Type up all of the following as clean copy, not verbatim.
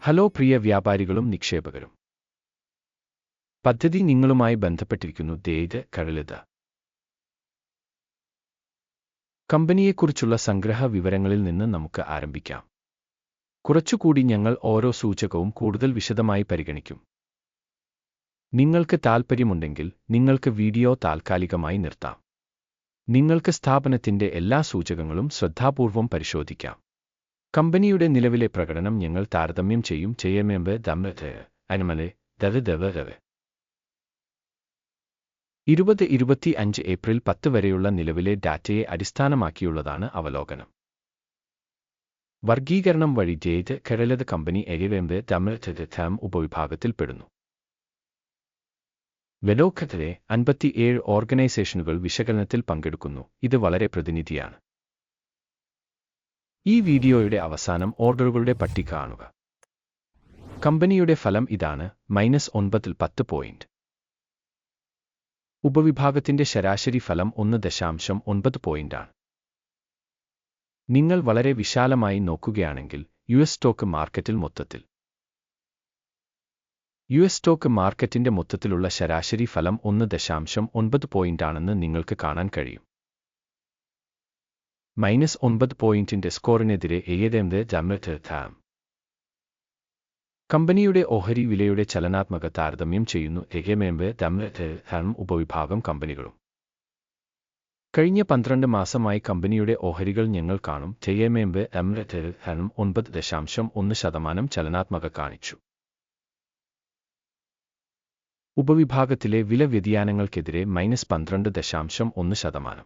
Hello പ്രിയ വ്യാപാരികളും നിക്ഷേപകരും. പദ്ധതി നിങ്ങളുമായി ബന്ധപ്പെട്ടിരിക്കുന്നു. ദയവ് കഴലിത കമ്പനിയെക്കുറിച്ചുള്ള സംഗ്രഹ വിവരങ്ങളിൽ നിന്ന് നമുക്ക് ആരംഭിക്കാം. കുറച്ചുകൂടി ഞങ്ങൾ ഓരോ സൂചകവും കൂടുതൽ വിശദമായി പരിഗണിക്കും. നിങ്ങൾക്ക് താൽപ്പര്യമുണ്ടെങ്കിൽ നിങ്ങൾക്ക് വീഡിയോ താൽക്കാലികമായി നിർത്താം. നിങ്ങൾക്ക് സ്ഥാപനത്തിന്റെ എല്ലാ സൂചകങ്ങളും ശ്രദ്ധാപൂർവം പരിശോധിക്കാം. കമ്പനിയുടെ നിലവിലെ പ്രകടനം ഞങ്ങൾ താരതമ്യം ചെയ്യുമെമ്പ് അനുമലെ 2025 ഏപ്രിൽ 10 വരെയുള്ള നിലവിലെ ഡാറ്റയെ അടിസ്ഥാനമാക്കിയുള്ളതാണ് അവലോകനം. വർഗീകരണം വഴി കഴലത് കമ്പനി ഉപവിഭാഗത്തിൽപ്പെടുന്നു. വെലോക്കത്തിലെ 57 ഓർഗനൈസേഷനുകൾ വിശകലനത്തിൽ പങ്കെടുക്കുന്നു. ഇത് വളരെ പ്രതിനിധിയാണ്. ഈ വീഡിയോയുടെ അവസാനം ഓർഡറുകളുടെ പട്ടിക കാണുക. കമ്പനിയുടെ ഫലം ഇതാണ്: -9 ൽ 10 പോയിന്റ്. ഉപവിഭാഗത്തിന്റെ ശരാശരി ഫലം 1.9 പോയിന്റാണ്. നിങ്ങൾ വളരെ വിശാലമായി നോക്കുകയാണെങ്കിൽ യുഎസ് സ്റ്റോക്ക് മാർക്കറ്റിന്റെ മൊത്തത്തിലുള്ള ശരാശരി ഫലം 1.9 പോയിന്റാണെന്ന് നിങ്ങൾക്ക് കാണാൻ കഴിയും. -9 പോയിന്റിന്റെ സ്കോറിനെതിരെ കമ്പനിയുടെ ഓഹരി വിലയുടെ ചലനാത്മക താരതമ്യം ചെയ്യുന്നു. ഉപവിഭാഗം കമ്പനികളും. കഴിഞ്ഞ 12 മാസമായി കമ്പനിയുടെ ഓഹരികൾ ഞങ്ങൾ കാണും. 9.1% ചലനാത്മക കാണിച്ചു. ഉപവിഭാഗത്തിലെ വില വ്യതിയാനങ്ങൾക്കെതിരെ -12.1%.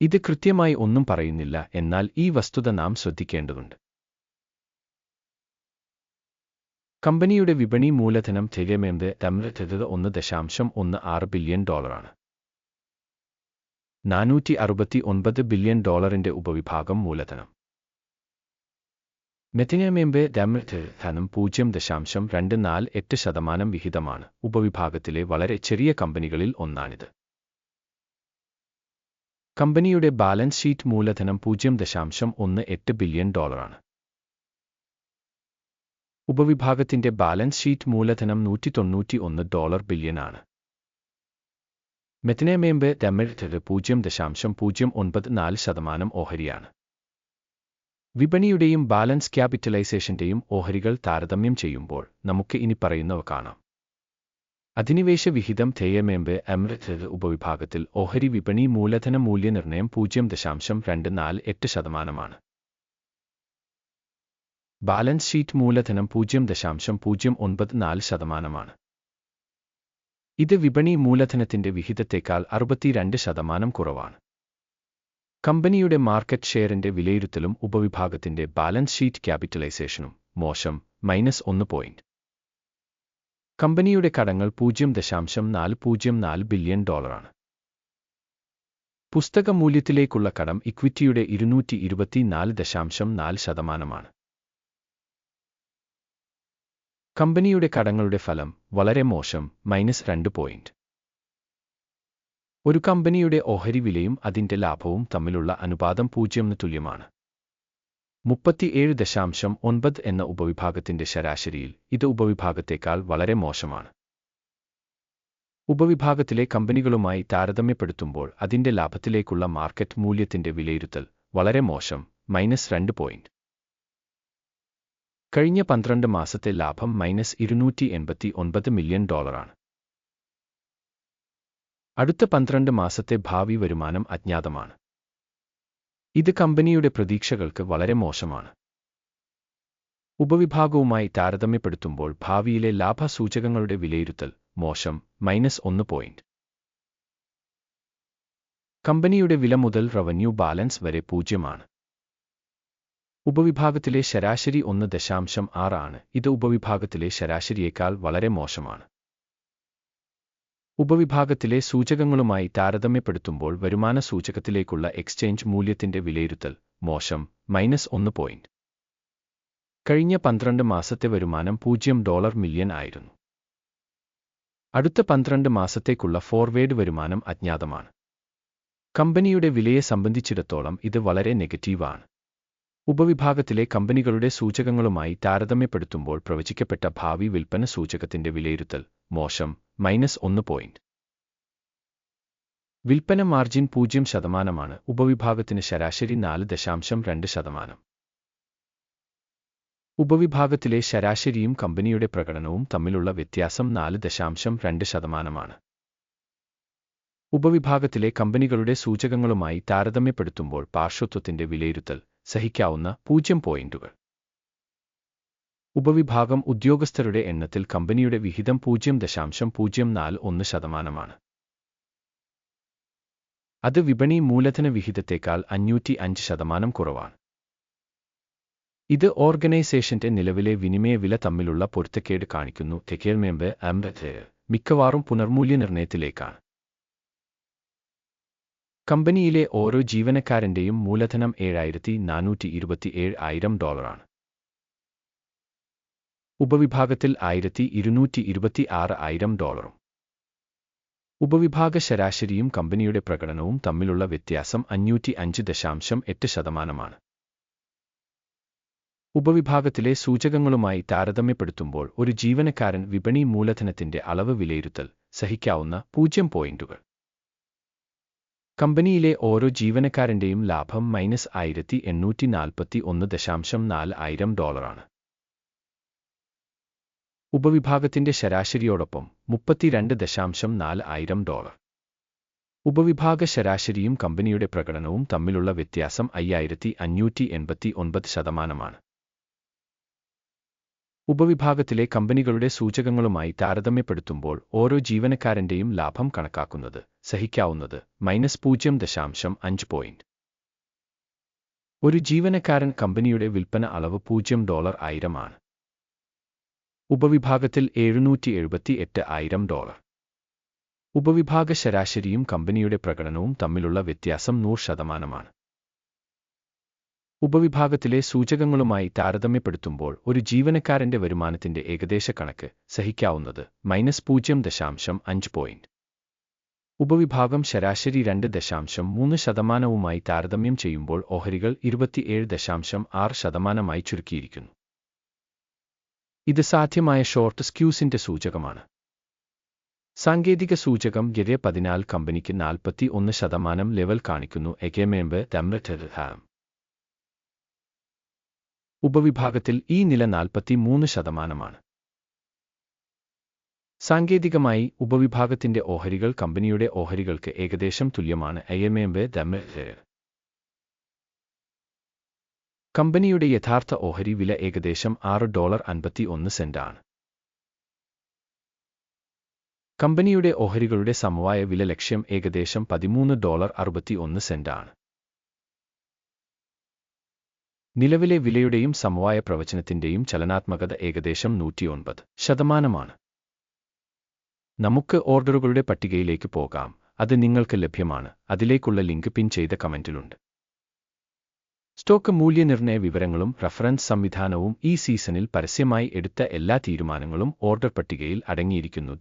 ഇത് കൃത്യമായി ഒന്നും പറയുന്നില്ല, എന്നാൽ ഈ വസ്തുത നാം ശ്രദ്ധിക്കേണ്ടതുണ്ട്. കമ്പനിയുടെ വിപണി മൂലധനം $1.16 ബില്യൺ. $469 ബില്യൺ ഉപവിഭാഗം മൂലധനം. ധനം 0.248% വിഹിതമാണ്. ഉപവിഭാഗത്തിലെ വളരെ ചെറിയ കമ്പനികളിൽ ഒന്നാണിത്. കമ്പനിയുടെ ബാലൻസ് ഷീറ്റ് മൂലധനം $0.18 ബില്യൺ. ഉപവിഭാഗത്തിന്റെ ബാലൻസ് ഷീറ്റ് മൂലധനം $191 ബില്യൺ ആണ്. ധനം 0.094% ഓഹരിയാണ്. വിപണിയുടെയും ബാലൻസ് ക്യാപിറ്റലൈസേഷന്റെയും ഓഹരികൾ താരതമ്യം ചെയ്യുമ്പോൾ നമുക്ക് ഇനി പറയുന്നവ കാണാം. അധിനിവേശ വിഹിതം ഉപവിഭാഗത്തിൽ ഓഹരി വിപണി മൂലധന മൂല്യനിർണ്ണയം 0.248%. ബാലൻസ് ഷീറ്റ് മൂലധനം 0.094%. ഇത് വിപണി മൂലധനത്തിന്റെ വിഹിതത്തേക്കാൾ 62% കുറവാണ്. കമ്പനിയുടെ മാർക്കറ്റ് ഷെയറിന്റെ വിലയിരുത്തലും ഉപവിഭാഗത്തിന്റെ ബാലൻസ് ഷീറ്റ് ക്യാപിറ്റലൈസേഷനും മോശം, -1 പോയിന്റ്. കമ്പനിയുടെ കടങ്ങൾ $0.404 ബില്യൺ. പുസ്തക മൂല്യത്തിലേക്കുള്ള കടം ഇക്വിറ്റിയുടെ 224.4%. കമ്പനിയുടെ കടങ്ങളുടെ ഫലം വളരെ മോശം, -2 പോയിന്റ്. ഒരു കമ്പനിയുടെ ഓഹരി വിലയും അതിന്റെ ലാഭവും തമ്മിലുള്ള അനുപാതം 0 തുല്യമാണ്. 37.9 എന്ന ഉപവിഭാഗത്തിന്റെ ശരാശരിയിൽ ഇത് ഉപവിഭാഗത്തേക്കാൾ വളരെ മോശമാണ്. ഉപവിഭാഗത്തിലെ കമ്പനികളുമായി താരതമ്യപ്പെടുത്തുമ്പോൾ അതിന്റെ ലാഭത്തിലേക്കുള്ള മാർക്കറ്റ് മൂല്യത്തിന്റെ വിലയിരുത്തൽ വളരെ മോശം, -2 പോയിന്റ്. കഴിഞ്ഞ 12 മാസത്തെ ലാഭം $289 മില്യൺ. അടുത്ത 12 മാസത്തെ ഭാവി വരുമാനം അജ്ഞാതമാണ്. ഇത് കമ്പനിയുടെ പ്രതീക്ഷകൾക്ക് വളരെ മോശമാണ്. ഉപവിഭാഗവുമായി താരതമ്യപ്പെടുത്തുമ്പോൾ ഭാവിയിലെ ലാഭ സൂചകങ്ങളുടെ വിലയിരുത്തൽ മോശം, -1 പോയിന്റ്. കമ്പനിയുടെ വില മുതൽ റവന്യൂ ബാലൻസ് വരെ 0 ആണ്. ഉപവിഭാഗത്തിലെ ശരാശരി 1.6 ആണ്. ഇത് ഉപവിഭാഗത്തിലെ ശരാശരിയേക്കാൾ വളരെ മോശമാണ്. ഉപവിഭാഗത്തിലെ സൂചകങ്ങളുമായി താരതമ്യപ്പെടുത്തുമ്പോൾ വരുമാന സൂചകത്തിലേക്കുള്ള എക്സ്ചേഞ്ച് മൂല്യത്തിന്റെ വിലയിരുത്തൽ മോശം, -1 പോയിന്റ്. കഴിഞ്ഞ 12 മാസത്തെ വരുമാനം $0 മില്യൺ ആയിരുന്നു. അടുത്ത 12 മാസത്തേക്കുള്ള ഫോർവേഡ് വരുമാനം അജ്ഞാതമാണ്. കമ്പനിയുടെ വിലയെ സംബന്ധിച്ചിടത്തോളം ഇത് വളരെ നെഗറ്റീവാണ്. ഉപവിഭാഗത്തിലെ കമ്പനികളുടെ സൂചകങ്ങളുമായി താരതമ്യപ്പെടുത്തുമ്പോൾ പ്രവചിക്കപ്പെട്ട ഭാവി വിൽപ്പന സൂചകത്തിന്റെ വിലയിരുത്തൽ മോശം -1 പോയിന്റ്. വിൽപ്പന മാർജിൻ 0%. ഉപവിഭാഗത്തിന് ശരാശരി 4.2%. ഉപവിഭാഗത്തിലെ ശരാശരിയും കമ്പനിയുടെ പ്രകടനവും തമ്മിലുള്ള വ്യത്യാസം 4.2%. ഉപവിഭാഗത്തിലെ കമ്പനികളുടെ സൂചകങ്ങളുമായി താരതമ്യപ്പെടുത്തുമ്പോൾ പാർശ്വത്വത്തിന്റെ വിലയിരുത്തൽ സഹിക്കാവുന്ന 0 പോയിന്റുകൾ. ഉപവിഭാഗം ഉദ്യോഗസ്ഥരുടെ എണ്ണത്തിൽ കമ്പനിയുടെ വിഹിതം 0.041%. അത് വിപണി മൂലധന വിഹിതത്തേക്കാൾ 505% കുറവാണ്. ഇത് ഓർഗനൈസേഷന്റെ നിലവിലെ വിനിമയ വില തമ്മിലുള്ള പൊരുത്തക്കേട് കാണിക്കുന്നു. മിക്കവാറും പുനർമൂല്യനിർണ്ണയത്തിലേക്കാണ്. കമ്പനിയിലെ ഓരോ ജീവനക്കാരന്റെയും മൂലധനം $7,427,000. ഉപവിഭാഗത്തിൽ $1,226,000. ഉപവിഭാഗ ശരാശരിയും കമ്പനിയുടെ പ്രകടനവും തമ്മിലുള്ള വ്യത്യാസം 505.8%. ഉപവിഭാഗത്തിലെ സൂചകങ്ങളുമായി താരതമ്യപ്പെടുത്തുമ്പോൾ ഒരു ജീവനക്കാരൻ വിപണി മൂലധനത്തിന്റെ അളവ് വിലയിരുത്തൽ സഹിക്കാവുന്ന 0 പോയിന്റുകൾ. കമ്പനിയിലെ ഓരോ ജീവനക്കാരന്റെയും ലാഭം $-1841,400,000. ഉപവിഭാഗത്തിന്റെ ശരാശരിയോടൊപ്പം $32,400,000. ഉപവിഭാഗ ശരാശരിയും കമ്പനിയുടെ പ്രകടനവും തമ്മിലുള്ള വ്യത്യാസം 5,589%. ഉപവിഭാഗത്തിലെ കമ്പനികളുടെ സൂചകങ്ങളുമായി താരതമ്യപ്പെടുത്തുമ്പോൾ ഓരോ ജീവനക്കാരന്റെയും ലാഭം കണക്കാക്കുന്നത് സഹിക്കാവുന്നത് -0.5 പോയിന്റ്. ഒരു ജീവനക്കാരൻ കമ്പനിയുടെ വിൽപ്പന അളവ് $0 ആണ്. ഉപവിഭാഗത്തിൽ $778,000. ഉപവിഭാഗ ശരാശരിയും കമ്പനിയുടെ പ്രകടനവും തമ്മിലുള്ള വ്യത്യാസം 100%. ഉപവിഭാഗത്തിലെ സൂചകങ്ങളുമായി താരതമ്യപ്പെടുത്തുമ്പോൾ ഒരു ജീവനക്കാരന്റെ വരുമാനത്തിന്റെ ഏകദേശ കണക്ക് സഹിക്കാവുന്നത് -0.5 പോയിന്റ്. ഉപവിഭാഗം ശരാശരി 2.3%വുമായി താരതമ്യം ചെയ്യുമ്പോൾ ഓഹരികൾ 27.6%മായി ചുരുക്കിയിരിക്കുന്നു. ഇത് സാധ്യമായ ഷോർട്ട് സ്ക്യൂസിന്റെ സൂചകമാണ്. സാങ്കേതിക സൂചകം GRE14 കമ്പനിക്ക് 41% ലെവൽ കാണിക്കുന്നു. ഉപവിഭാഗത്തിൽ ഈ നില 43%. സാങ്കേതികമായി ഉപവിഭാഗത്തിന്റെ ഓഹരികൾ കമ്പനിയുടെ ഓഹരികൾക്ക് ഏകദേശം തുല്യമാണ്. കമ്പനിയുടെ യഥാർത്ഥ ഓഹരി വില ഏകദേശം $6.51 ആണ്. കമ്പനിയുടെ ഓഹരികളുടെ സമവായ വില ലക്ഷ്യം ഏകദേശം $13.61 ആണ്. നിലവിലെ വിലയുടെയും സമവായ പ്രവചനത്തിന്റെയും ചലനാത്മകത ഏകദേശം 109%. നമുക്ക് ഓർഡറുകളുടെ പട്ടികയിലേക്ക് പോകാം. അത് നിങ്ങൾക്ക് ലഭ്യമാണ്. അതിലേക്കുള്ള ലിങ്ക് പിൻ ചെയ്ത കമന്റിലുണ്ട്. സ്റ്റോക്ക് മൂല്യനിർണ്ണയ വിവരങ്ങളും റഫറൻസ് സംവിധാനവും ഈ സീസണിൽ പരസ്യമായി എടുത്ത എല്ലാ തീരുമാനങ്ങളും ഓർഡർ പട്ടികയിൽ അടങ്ങിയിരിക്കുന്നു.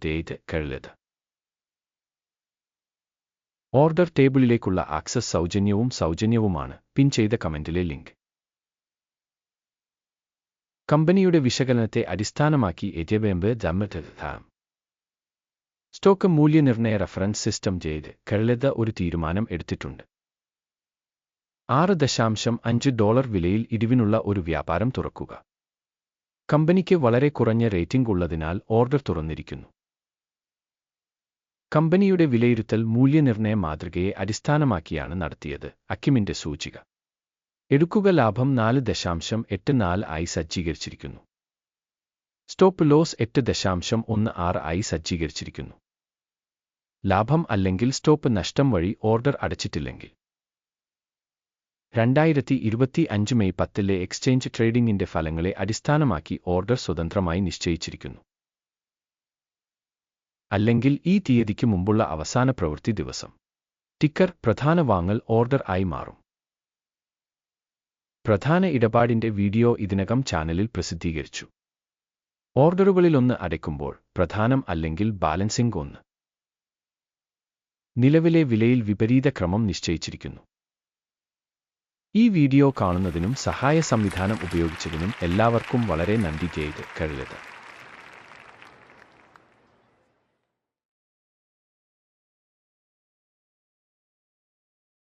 Order ടേബിളിലേക്കുള്ള access സൗജന്യവുമാണ്. പിൻ ചെയ്ത കമന്റിലെ ലിങ്ക്. കമ്പനിയുടെ വിശകലനത്തെ അടിസ്ഥാനമാക്കി സ്റ്റോക്ക് മൂല്യനിർണ്ണയ റഫറൻസ് സിസ്റ്റം ഒരു തീരുമാനം എടുത്തിട്ടുണ്ട്. $6.5 വിലയിൽ ഇടിവിനുള്ള ഒരു വ്യാപാരം തുറക്കുക. കമ്പനിക്ക് വളരെ കുറഞ്ഞ റേറ്റിംഗ് ഉള്ളതിനാൽ ഓർഡർ തുറന്നിരിക്കുന്നു. കമ്പനിയുടെ വിലയിരുത്തൽ മൂല്യനിർണ്ണയ മാതൃകയെ അടിസ്ഥാനമാക്കിയാണ് നടത്തിയത്. അക്കിമിന്റെ സൂചിക എടുക്കുക ലാഭം 4.84 ആയി സജ്ജീകരിച്ചിരിക്കുന്നു. സ്റ്റോപ്പ് ലോസ് 8.16 ആയി സജ്ജീകരിച്ചിരിക്കുന്നു. ലാഭം അല്ലെങ്കിൽ സ്റ്റോപ്പ് നഷ്ടം വഴി ഓർഡർ അടച്ചിട്ടില്ലെങ്കിൽ. 2025 മെയ് 10 എക്സ്ചേഞ്ച് ട്രേഡിംഗിന്റെ ഫലങ്ങളെ അടിസ്ഥാനമാക്കി ഓർഡർ സ്വതന്ത്രമായി നിശ്ചയിച്ചിരിക്കുന്നു. അല്ലെങ്കിൽ ഈ തീയതിക്ക് മുമ്പുള്ള അവസാന പ്രവൃത്തി ദിവസം. ടിക്കർ പ്രധാന വാങ്ങൽ ഓർഡർ ആയി മാറും. പ്രധാന ഇടപാടിന്റെ വീഡിയോ ഇതിനകം ചാനലിൽ പ്രസിദ്ധീകരിച്ചു. ഓർഡറുകളിലൊന്ന് അടയ്ക്കുമ്പോൾ പ്രധാനം അല്ലെങ്കിൽ ബാലൻസിംഗ് 1. നിലവിലെ വിലയിൽ വിപരീത ക്രമം നിശ്ചയിച്ചിരിക്കുന്നു. ഈ വീഡിയോ കാണുന്നതിനും സഹായ സംവിധാനം ഉപയോഗിച്ചതിനും എല്ലാവർക്കും വളരെ നന്ദി. ജയ് കഴുകത്.